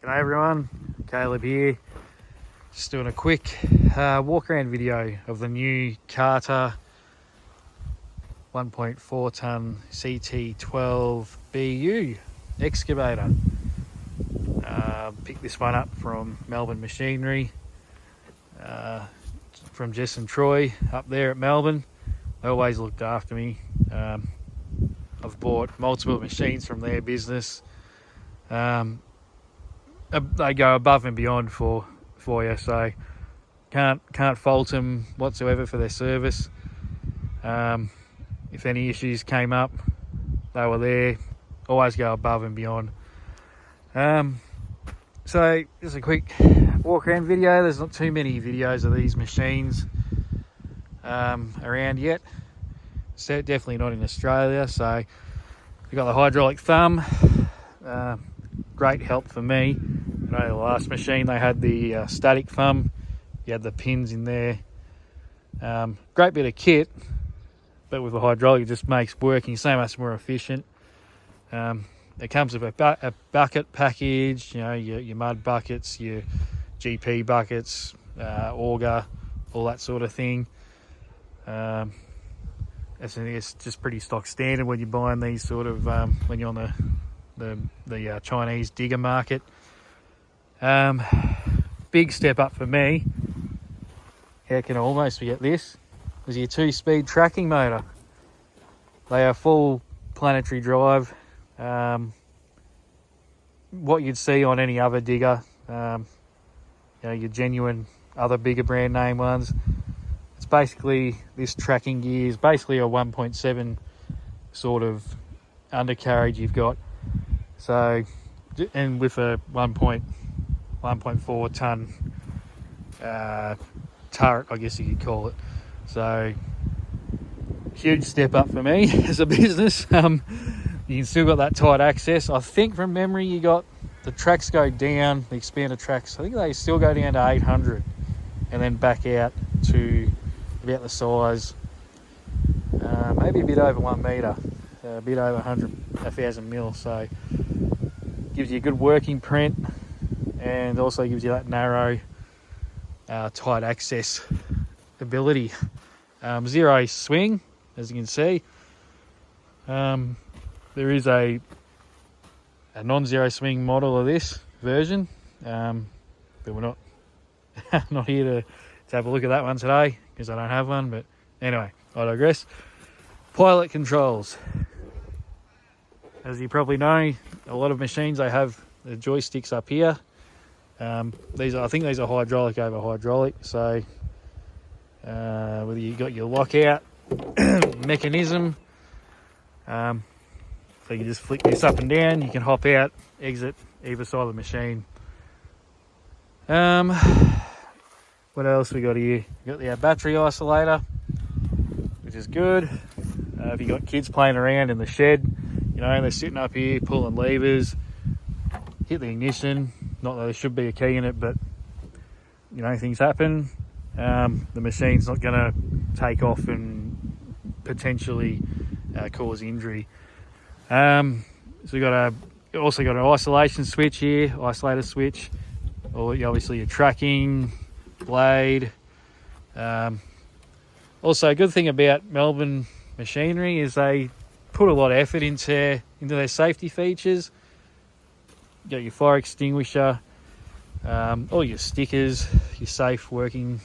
G'day everyone, Caleb here. Just doing a quick walk around video of the new Carter 1.4 tonne CT12BU excavator. Picked this one up from Melbourne Machinery, from Jess and Troy up there at Melbourne. They always looked after me. I've bought multiple machines from their business. They go above and beyond for you, so can't fault them whatsoever for their service. If any issues came up, they were there. Always go above and beyond. So just a quick walk around video. There's not too many videos of these machines around yet. So definitely not in Australia. So we've got the hydraulic thumb. Great help for me. You know, the last machine they had the static thumb. You had the pins in there. Great bit of kit, but with the hydraulic it just makes working so much more efficient. It comes with a bucket package, you know, your mud buckets, your GP buckets, auger, all that sort of thing. It's just pretty stock standard when you're buying these sort of when you're on the Chinese digger market. Big step up for me. How can I almost forget this? Was your 2-speed tracking motor. They are full planetary drive. What you'd see on any other digger, you know, your genuine other bigger brand name ones. It's basically, this tracking gear is basically a 1.7 sort of undercarriage you've got. So, and with a 1.4 tonne turret, I guess you could call it. So, huge step up for me as a business. You can still got that tight access. I think from memory you got the tracks go down, the expanded tracks. I think they still go down to 800 and then back out to about the size, maybe a bit over 1 metre, a bit over 1,000 mil. So gives you a good working print and also gives you that narrow, tight access ability. Zero swing, as you can see. There is a non-zero swing model of this version, but we're not not here to have a look at that one today because I don't have one. But anyway, I digress. Pilot controls. As you probably know, a lot of machines they have the joysticks up here. I think these are hydraulic over hydraulic. So whether you got your lockout mechanism. So you just flick this up and down, you can hop out, exit either side of the machine. What else we got here? We got the battery isolator, which is good. If you got kids playing around in the shed, you know, they're sitting up here pulling levers, hit the ignition. Not that there should be a key in it, but you know, things happen. The machine's not going to take off and potentially cause injury. So we also got an isolation switch here, isolator switch, or obviously your tracking blade. Also, a good thing about Melbourne Machinery is they put a lot of effort into their safety features. You got your fire extinguisher, all your stickers, your safe working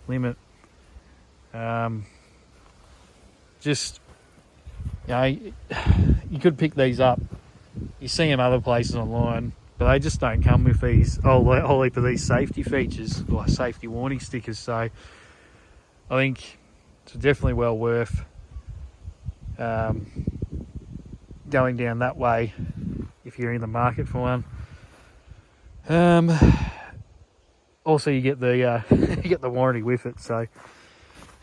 limit. Just, you know, you could pick these up. You see them other places online, but they just don't come with these whole heap of these safety features or safety warning stickers. So I think it's definitely well worth going down that way if you're in the market for one. Also, you get the you get the warranty with it. So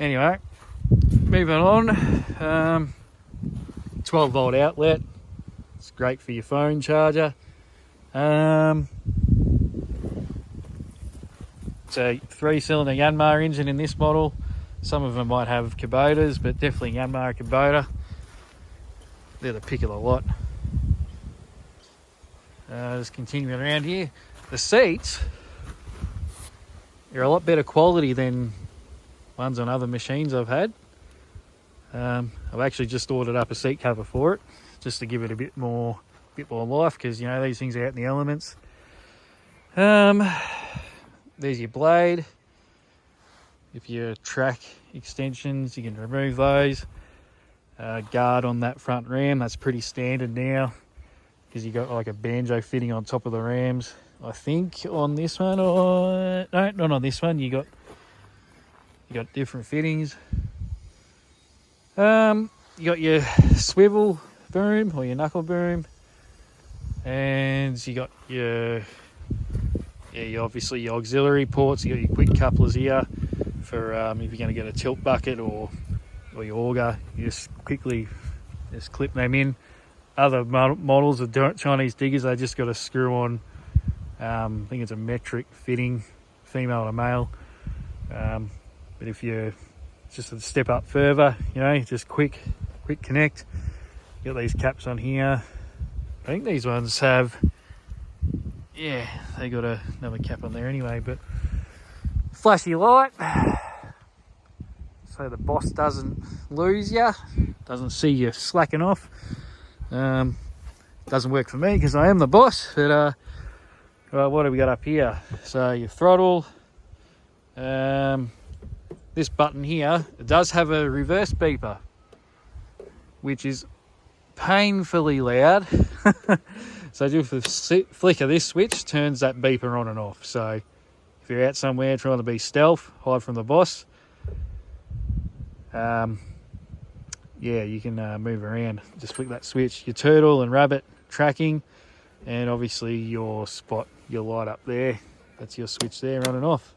anyway, moving on. 12-volt outlet. It's great for your phone charger. It's a 3-cylinder Yanmar engine in this model. Some of them might have Kubotas, but definitely Yanmar Kubota. They're the pick of the lot. Just continuing around here. The seats are a lot better quality than ones on other machines I've had. I've actually just ordered up a seat cover for it, just to give it a bit more life, because you know these things are out in the elements. There's your blade. If your track extensions, you can remove those. Guard on that front ram, that's pretty standard now, because you got like a banjo fitting on top of the rams. I think on this one, or no, not on this one. You got different fittings. You got your swivel boom or your knuckle boom, and you got your obviously your auxiliary ports. You got your quick couplers here for if you're going to get a tilt bucket or your auger, you just quickly clip them in. Other models of Chinese diggers, they just got a screw on. I think it's a metric fitting, female to male. But if you're just a step up further, you know, just quick connect. You got these caps on here. I think these ones have, yeah, they got another cap on there anyway. But flashy light, so the boss doesn't lose you, doesn't see you slacking off. Doesn't work for me because I am the boss. But right, what have we got up here? So your throttle. This button here, it does have a reverse beeper, which is painfully loud. So just the flick of this switch turns that beeper on and off. So if you're out somewhere trying to be stealth, hide from the boss, yeah, you can move around. Just flick that switch. Your turtle and rabbit tracking, and obviously your spot, your light up there. That's your switch there, on and off.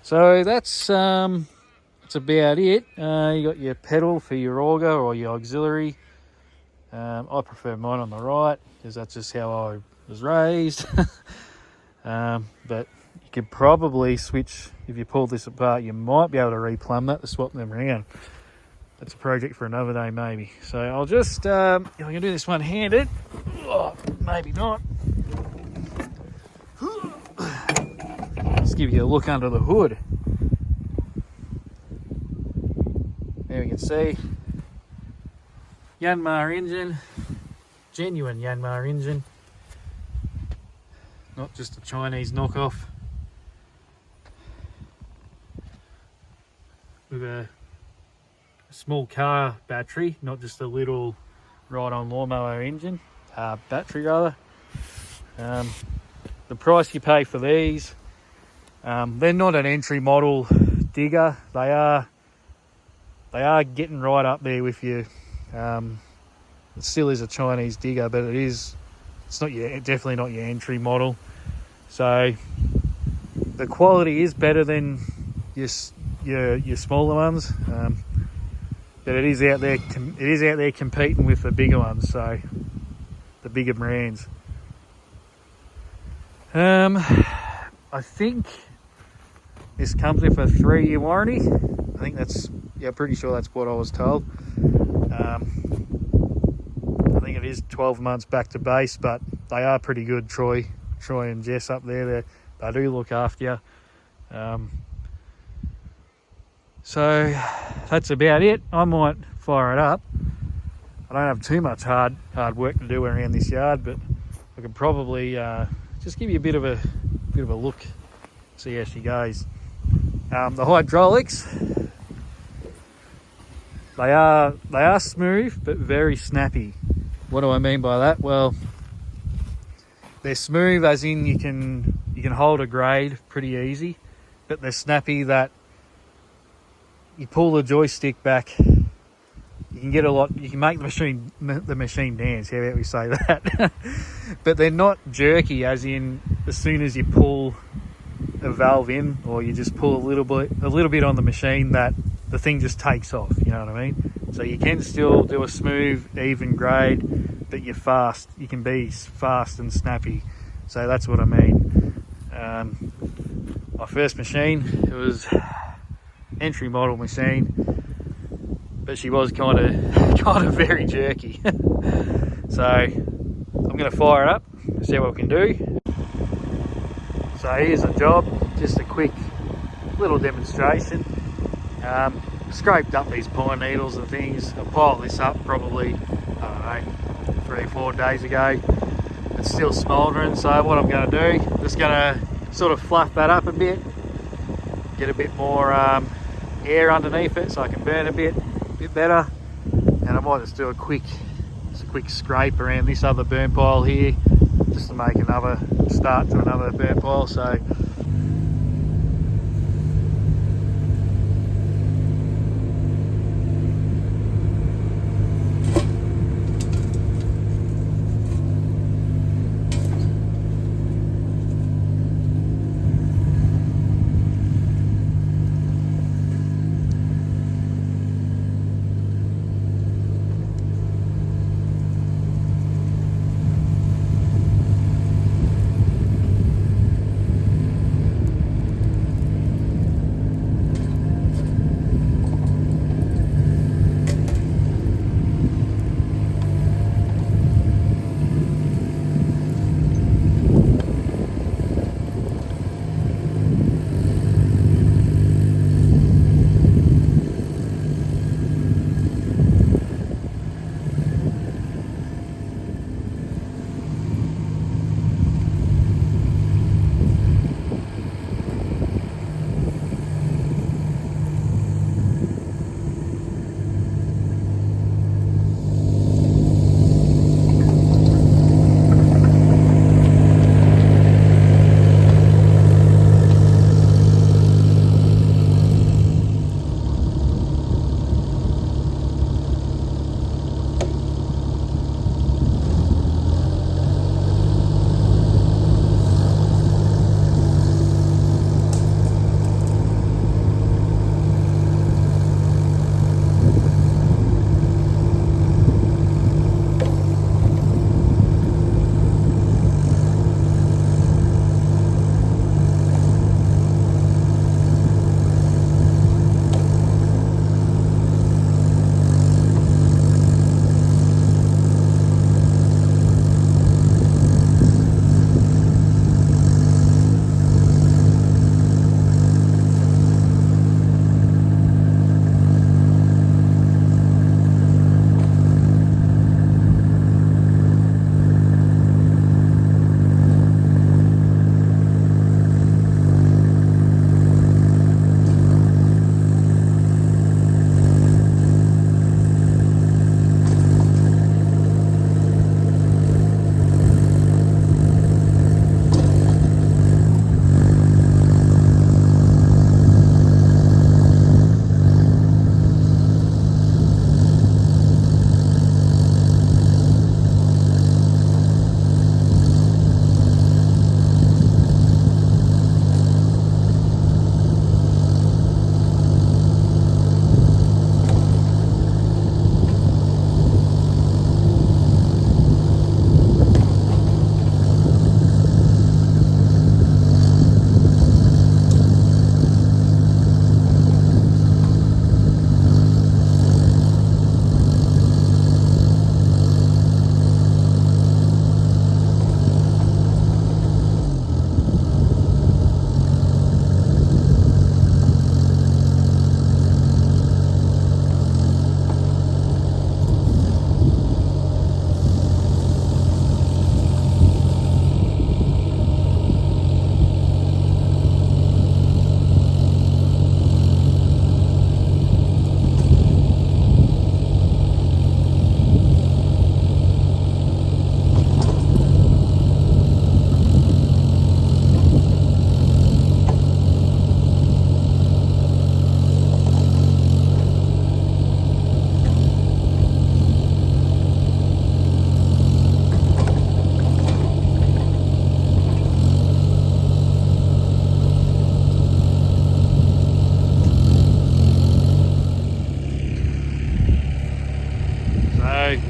So that's about it. You got your pedal for your auger or your auxiliary. I prefer mine on the right because that's just how I was raised. But you could probably switch, if you pull this apart, you might be able to replumb that to swap them around. That's a project for another day maybe. So I'll just, I'm going to do this one-handed. Oh, maybe not. Just give you a look under the hood. There we can see Yanmar engine, genuine Yanmar engine, not just a Chinese knockoff. With a small car battery, not just a little ride-on lawnmower engine, battery rather. The price you pay for these, they're not an entry model digger. They are getting right up there with you. It still is a Chinese digger, but it's not definitely not your entry model. So the quality is better than your smaller ones, but it is out there. It is out there competing with the bigger ones, so the bigger brands. I think this comes with a 3-year warranty. I think pretty sure that's what I was told. I think it is 12 months back to base, but they are pretty good. Troy and Jess up there, they do look after you. So that's about it. I might fire it up. I don't have too much hard work to do around this yard, but I could probably just give you a bit of a look, see how she goes. The hydraulics, they are smooth but very snappy. What do I mean by that? Well, they're smooth as in you can hold a grade pretty easy, but they're snappy that you pull the joystick back, you can get a lot. You can make the machine dance. How about we say that? But they're not jerky, as in as soon as you pull a valve in, or you just pull a little bit on the machine, that the thing just takes off. You know what I mean? So you can still do a smooth, even grade, but you're fast. You can be fast and snappy. So that's what I mean. My first machine, it was entry model machine, but she was kind of very jerky. So I'm going to fire it up see what we can do. So here's the job, just a quick little demonstration. Scraped up these pine needles and things. I piled this up probably, I don't know, 3 or 4 days ago. It's still smouldering, so what I'm going to do, just going to sort of fluff that up a bit, get a bit more air underneath it so I can burn a bit better. And I might just do a quick scrape around this other burn pile here, just to make another start to another burn pile. So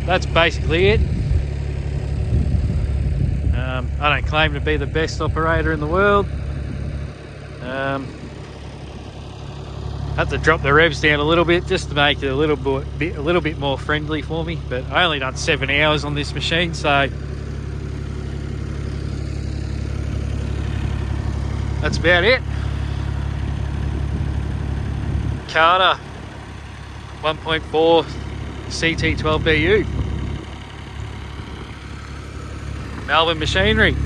that's basically it. I don't claim to be the best operator in the world. Had to drop the revs down a little bit just to make it a little bit more friendly for me, but I only done 7 hours on this machine, so that's about it. Carter 1.4 CT12BU. Melbourne Machinery.